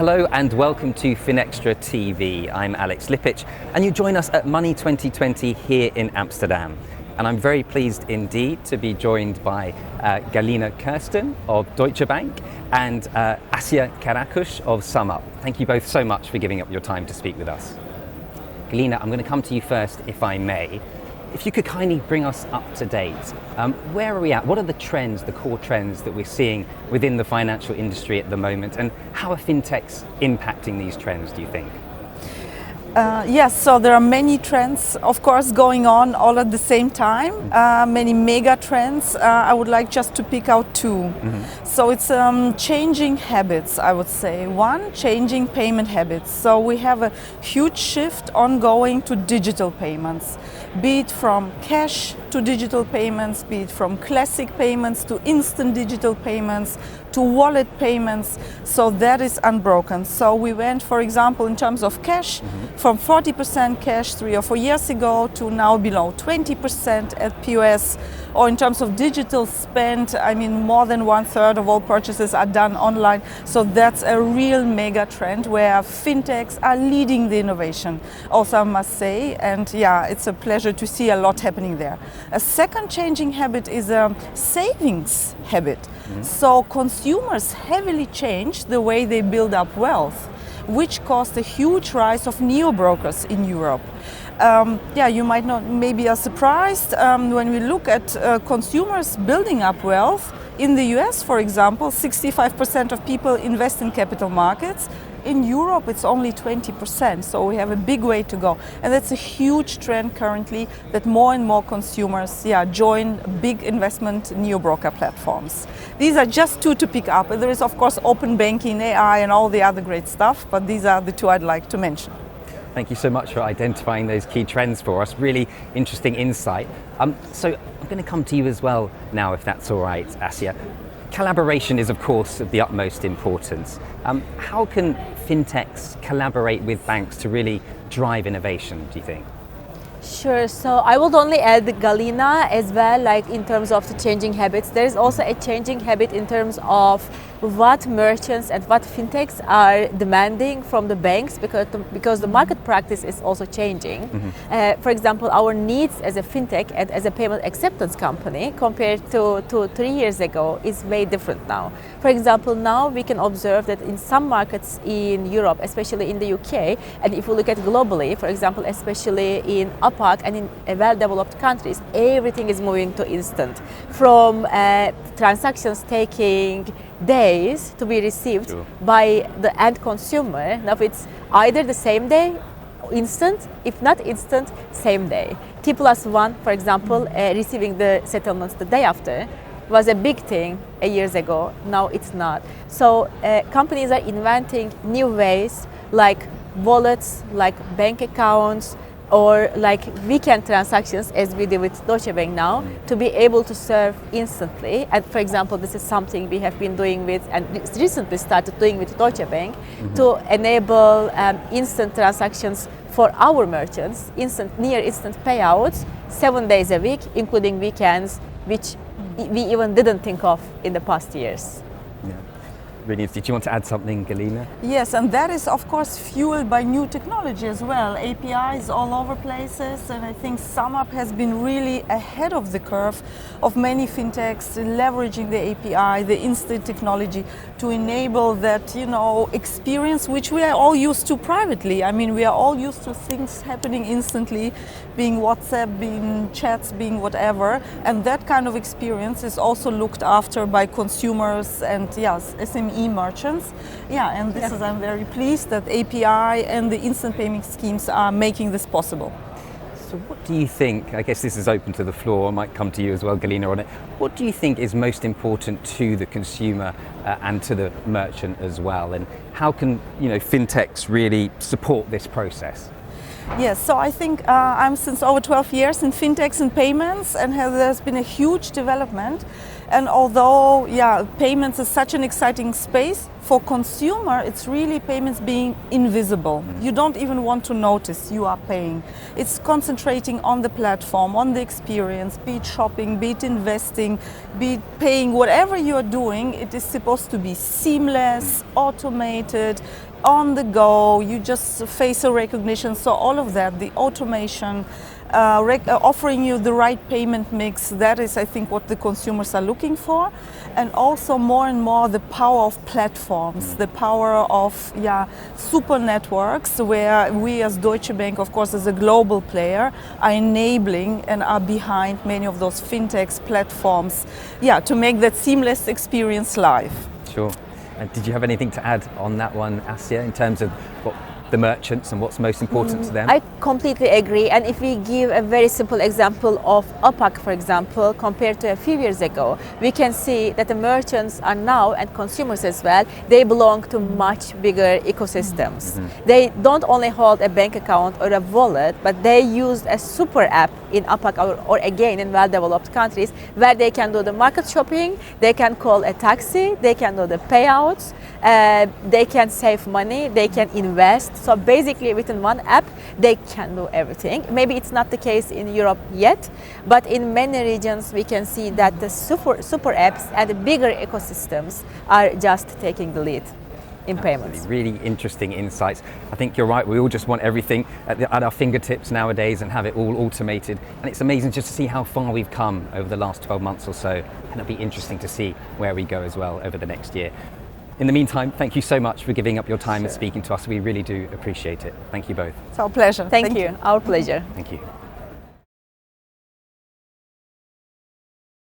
Hello and welcome to Finextra TV. I'm Alex Lippic and you join us at Money2020 here in Amsterdam. And I'm very pleased indeed to be joined by Galina Kirsten of Deutsche Bank and Asya Karakush of SumUp. Thank you both so much for giving up your time to speak with us. Galina, I'm going to come to you first if I may. If you could kindly bring us up to date, where are we at? What are the trends, the core trends that we're seeing within the financial industry at the moment, and how are fintechs impacting these trends, do you think? Yes, so there are many trends, of course, going on all at the same time, many mega trends. I would like just to pick out two. So it's changing habits, I would say. One, changing payment habits. So we have a huge shift ongoing to digital payments, be it from cash to digital payments, be it from classic payments to instant digital payments, to wallet payments. So that is unbroken. So we went, for example, in terms of cash, from 40% cash 3 or 4 years ago to now below 20% at POS. Or in terms of digital spend, I mean, more than 1/3 of all purchases are done online. So that's a real mega trend where fintechs are leading the innovation, also I must say. And yeah, it's a pleasure to see a lot happening there. A second changing habit is a savings habit. So consumers heavily change the way they build up wealth, which caused a huge rise of neo-brokers in Europe. You might not maybe are surprised when we look at consumers building up wealth. In the US, for example, 65% of people invest in capital markets. In Europe, it's only 20%, so we have a big way to go. And that's a huge trend currently, that more and more consumers join big investment neo-broker platforms. These are just two to pick up. There is, of course, open banking, AI, and all the other great stuff, but these are the two I'd like to mention. Thank you so much for identifying those key trends for us. Really interesting insight. So I'm going to come to you as well now, if that's all right, Asya. Collaboration is, of course, of the utmost importance. How can fintechs collaborate with banks to really drive innovation, do you think? Sure, so I would only add Galina as well, like in terms of the changing habits. There is also a changing habit in terms of what merchants and what fintechs are demanding from the banks, because the market practice is also changing. For example, our needs as a fintech and as a payment acceptance company compared to 3 years ago is way different now. For example, now we can observe that in some markets in Europe, especially in the UK, and if we look at globally, for example, especially in APAC and in well-developed countries, everything is moving to instant. From transactions taking days to be received by the end consumer. Now it's either the same day, instant, if not instant, same day. T+1, for example, receiving the settlements the day after was a big thing years ago. Now it's not. So companies are inventing new ways, like wallets, like bank accounts, or like weekend transactions, as we do with Deutsche Bank now, to be able to serve instantly. And for example, this is something we have been doing with, and recently started doing with Deutsche Bank, to enable instant transactions for our merchants, near instant payouts, 7 days a week, including weekends, which we even didn't think of in the past years. Brilliant. Did you want to add something, Galina? Yes, and that is, of course, fueled by new technology as well. APIs all over places, and I think SumUp has been really ahead of the curve of many fintechs, leveraging the API, the instant technology, to enable that, experience which we are all used to privately. I mean, we are all used to things happening instantly, being WhatsApp, being chats, being whatever, and that kind of experience is also looked after by consumers and SME merchants. And this is, I'm very pleased that API and the instant payment schemes are making this possible. So what do you think, I guess this is open to the floor, I might come to you as well, Galina, on it. What do you think is most important to the consumer and to the merchant as well? And how can, fintechs really support this process? Yes, so I think I'm since over 12 years in fintechs and payments, and there's been a huge development. And although, yeah, payments is such an exciting space, for consumer, it's really payments being invisible. You don't even want to notice you are paying. It's concentrating on the platform, on the experience, be it shopping, be it investing, be it paying, whatever you're doing, it is supposed to be seamless, automated, on the go, you just facial recognition, so all of that, the automation, offering you the right payment mix, that is, I think, what the consumers are looking for. And also more and more the power of platforms, the power of super networks, where we as Deutsche Bank, of course, as a global player, are enabling and are behind many of those fintechs platforms, to make that seamless experience live. Sure. And did you have anything to add on that one, Asya, in terms of what the merchants and what's most important to them? I completely agree. And if we give a very simple example of APAC, for example, compared to a few years ago, we can see that the merchants are now, and consumers as well, they belong to much bigger ecosystems. They don't only hold a bank account or a wallet, but they use a super app in APAC or again in well-developed countries, where they can do the market shopping, they can call a taxi, they can do the payouts, they can save money, they can invest. So basically within one app, they can do everything. Maybe it's not the case in Europe yet, but in many regions we can see that the super apps and the bigger ecosystems are just taking the lead in payments. Really interesting insights. I think you're right, we all just want everything at our fingertips nowadays and have it all automated. And it's amazing just to see how far we've come over the last 12 months or so. And it'll be interesting to see where we go as well over the next year. In the meantime, thank you so much for giving up your time and speaking to us. We really do appreciate it. Thank you both. It's our pleasure. Thank you. Our pleasure. Thank you.